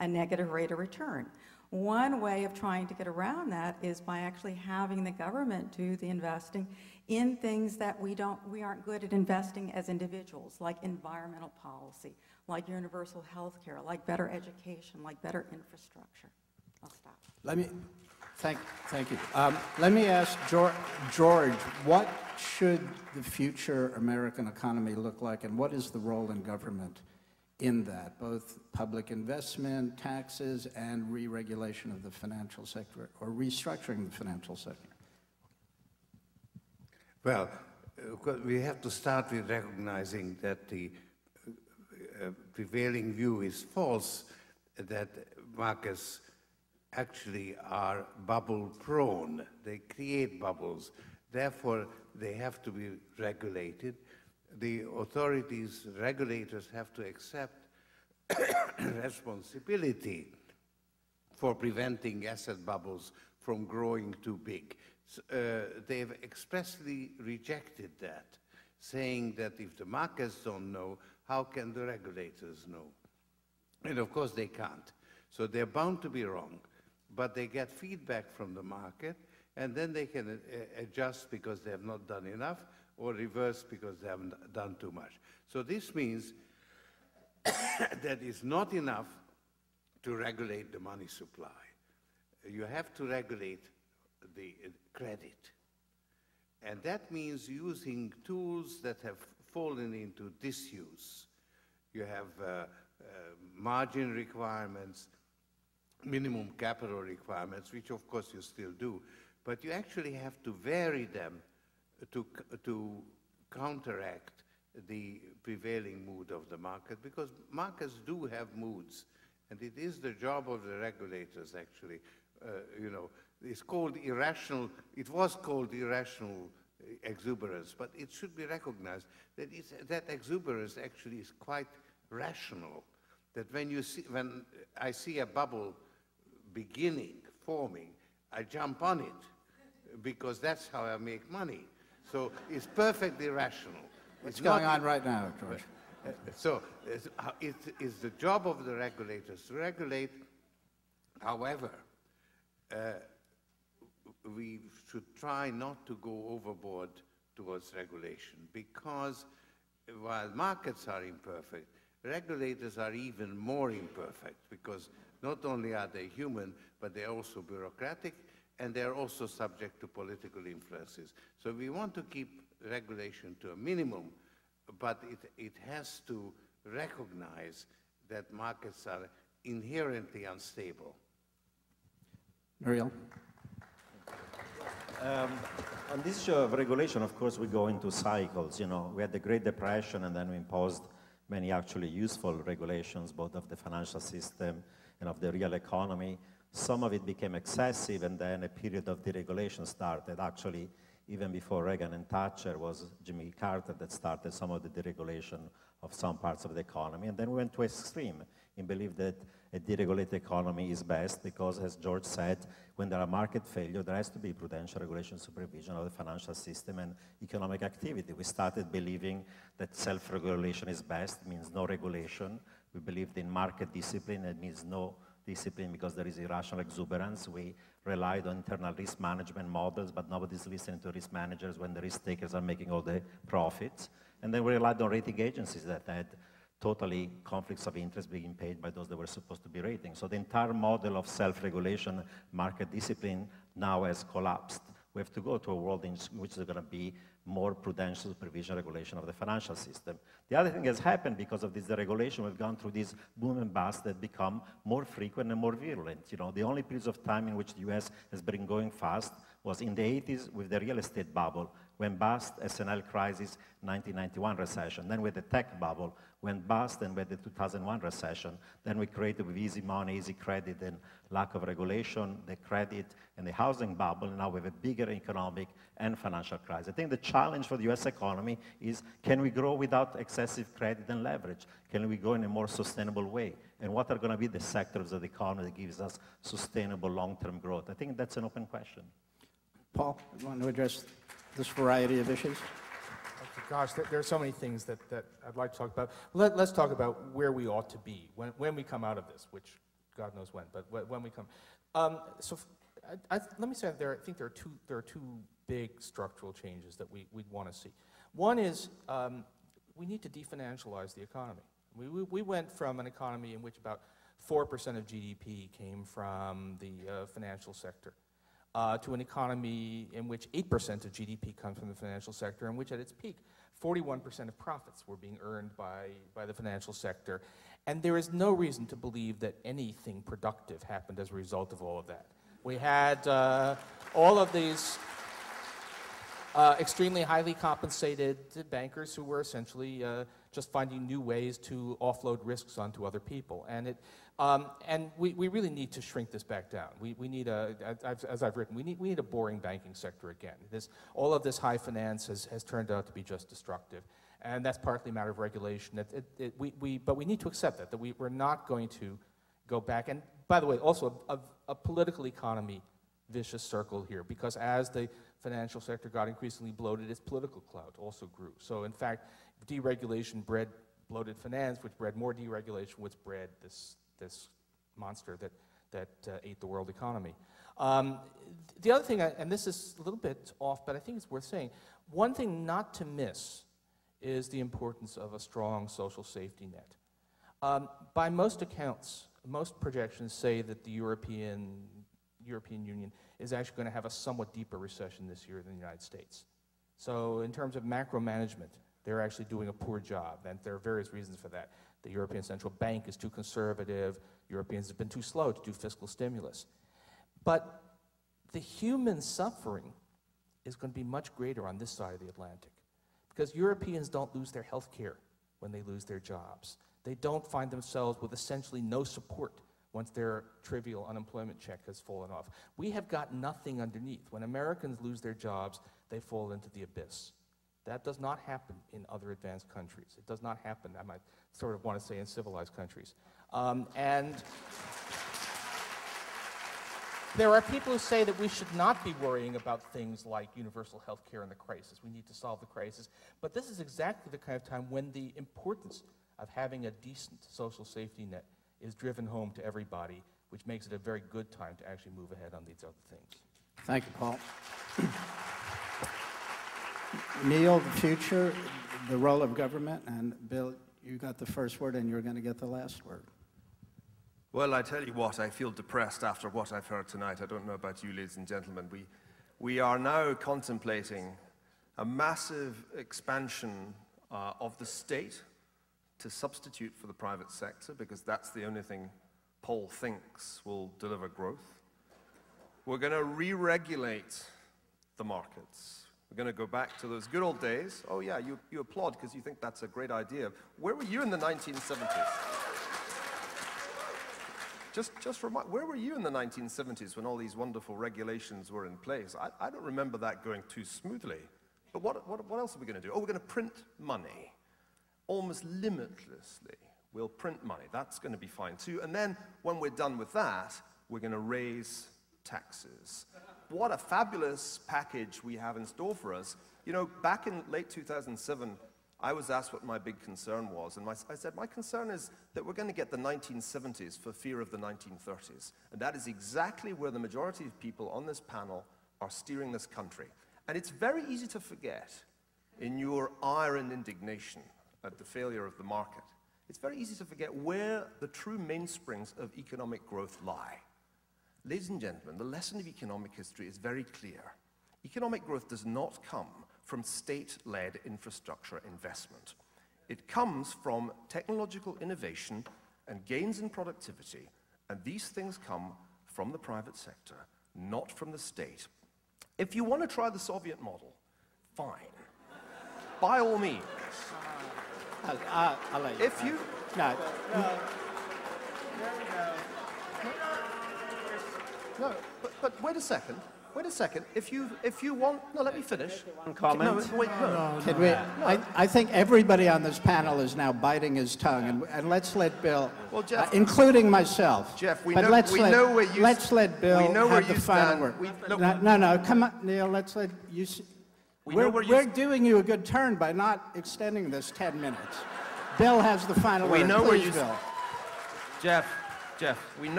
a negative rate of return. One way of trying to get around that is by actually having the government do the investing in things that we aren't good at investing as individuals, like environmental policy, like universal health care, like better education, like better infrastructure. I'll stop. Thank you. Let me ask George, what should the future American economy look like, and what is the role in government in that, both public investment, taxes, and re-regulation of the financial sector, or restructuring the financial sector? Well, we have to start with recognizing that the prevailing view is false, that markets actually are bubble prone. They create bubbles. Therefore, they have to be regulated. The authorities, regulators have to accept responsibility for preventing asset bubbles from growing too big. They've expressly rejected that, saying that if the markets don't know, how can the regulators know? And of course they can't. So they're bound to be wrong, but they get feedback from the market, and then they can adjust because they have not done enough, or reverse because they haven't done too much. So this means that it's not enough to regulate the money supply. You have to regulate the credit. And that means using tools that have fallen into disuse. You have margin requirements, minimum capital requirements, which of course you still do, but you actually have to vary them to counteract the prevailing mood of the market, because markets do have moods, and it is the job of the regulators actually. It's called irrational, it was called irrational exuberance, but it should be recognized that that exuberance actually is quite rational. That when I see a bubble forming, I jump on it, because that's how I make money. So it's perfectly rational. What's going on right now, George? So it is the job of the regulators to regulate. However, we should try not to go overboard towards regulation, because while markets are imperfect, regulators are even more imperfect, because not only are they human, but they're also bureaucratic, and they're also subject to political influences. So we want to keep regulation to a minimum, but it has to recognize that markets are inherently unstable. Nouriel? On this issue of regulation, of course, we go into cycles. We had the Great Depression, and then we imposed many actually useful regulations, both of the financial system and of the real economy. Some of it became excessive, and then a period of deregulation started. Actually, even before Reagan and Thatcher, was Jimmy Carter that started some of the deregulation of some parts of the economy. And then we went to extreme and believe that a deregulated economy is best, because, as George said, when there are market failure, there has to be prudential regulation supervision of the financial system and economic activity. We started believing that self-regulation is best, means no regulation. We believed in market discipline, it means no discipline because there is irrational exuberance. We relied on internal risk management models, but nobody's listening to risk managers when the risk takers are making all the profits. And then we relied on rating agencies that had totally conflicts of interest being paid by those that were supposed to be rating. So the entire model of self-regulation, market discipline, now has collapsed. We have to go to a world in which there's going to be more prudential supervision regulation of the financial system. The other thing has happened because of this deregulation. We've gone through this boom and bust that become more frequent and more virulent. The only periods of time in which the US has been going fast was in the 80s with the real estate bubble, went bust, SNL crisis, 1991 recession. Then with the tech bubble, went bust, and with the 2001 recession. Then we created with easy money, easy credit, and lack of regulation, the credit and the housing bubble. Now we have a bigger economic and financial crisis. I think the challenge for the US economy is, can we grow without excessive credit and leverage? Can we go in a more sustainable way? And what are going to be the sectors of the economy that gives us sustainable long-term growth? I think that's an open question. Paul, you want to address this variety of issues? Gosh, there are so many things that I'd like to talk about. Let's talk about where we ought to be when we come out of this, which God knows when, but when we come. Let me say I think there are two big structural changes that we'd want to see. One is we need to definancialize the economy. We went from an economy in which about 4% of GDP came from the financial sector to an economy in which 8% of GDP comes from the financial sector, in which at its peak, 41% of profits were being earned by the financial sector. And there is no reason to believe that anything productive happened as a result of all of that. We had all of these extremely highly compensated bankers who were essentially just finding new ways to offload risks onto other people. And we really need to shrink this back down. We need as I've written, we need a boring banking sector again. All of this high finance has turned out to be just destructive. And that's partly a matter of regulation. But we need to accept that we're not going to go back. And by the way, also a political economy vicious circle here, because as the financial sector got increasingly bloated, its political clout also grew. So in fact, deregulation bred bloated finance, which bred more deregulation, which bred this monster that ate the world economy. The other thing, and this is a little bit off, but I think it's worth saying, one thing not to miss is the importance of a strong social safety net. By most accounts, most projections say that the European Union is actually going to have a somewhat deeper recession this year than the United States. So in terms of macro management, they're actually doing a poor job, and there are various reasons for that. The European Central Bank is too conservative. Europeans have been too slow to do fiscal stimulus. But the human suffering is going to be much greater on this side of the Atlantic, because Europeans don't lose their health care when they lose their jobs. They don't find themselves with essentially no support once their trivial unemployment check has fallen off. We have got nothing underneath. When Americans lose their jobs, they fall into the abyss. That does not happen in other advanced countries. It does not happen, I might sort of want to say, in civilized countries. And there are people who say that we should not be worrying about things like universal health care in the crisis. We need to solve the crisis. But this is exactly the kind of time when the importance of having a decent social safety net is driven home to everybody, which makes it a very good time to actually move ahead on these other things. Thank you, Paul. Niall, the future, the role of government, and Bill, you got the first word and you're going to get the last word. Well, I tell you what, I feel depressed after what I've heard tonight. I don't know about you, ladies and gentlemen. We are now contemplating a massive expansion of the state to substitute for the private sector, because that's the only thing Paul thinks will deliver growth. We're going to re-regulate the markets. We're going to go back to those good old days. Oh yeah, you applaud because you think that's a great idea. Where were you in the 1970s? Just remind, where were you in the 1970s when all these wonderful regulations were in place? I don't remember that going too smoothly. But what else are we going to do? Oh, we're going to print money. Almost limitlessly, we'll print money. That's going to be fine too. And then when we're done with that, we're going to raise taxes. What a fabulous package we have in store for us. You know, back in late 2007, I was asked what my big concern was, and I said, my concern is that we're going to get the 1970s for fear of the 1930s. And that is exactly where the majority of people on this panel are steering this country. And it's very easy to forget in your ire and indignation at the failure of the market. It's very easy to forget where the true mainsprings of economic growth lie. Ladies and gentlemen, the lesson of economic history is very clear. Economic growth does not come from state-led infrastructure investment. It comes from technological innovation and gains in productivity, and these things come from the private sector, not from the state. If you want to try the Soviet model, fine. By all means. I'll let you. If you... No. No, but wait a second. Wait a second. If you want... No, let me finish. One comment. No, wait, no. Can we, I think everybody on this panel is now biting his tongue, and let's let Bill, Well, Jeff, including myself. Jeff, we but know where you... Let's let Bill we know where have the you final stand. word. No, come on, Neil, let's let you... We're doing you a good turn by not extending this 10 minutes. Bill has the final word. We know where Please, you... Bill. Jeff, we know...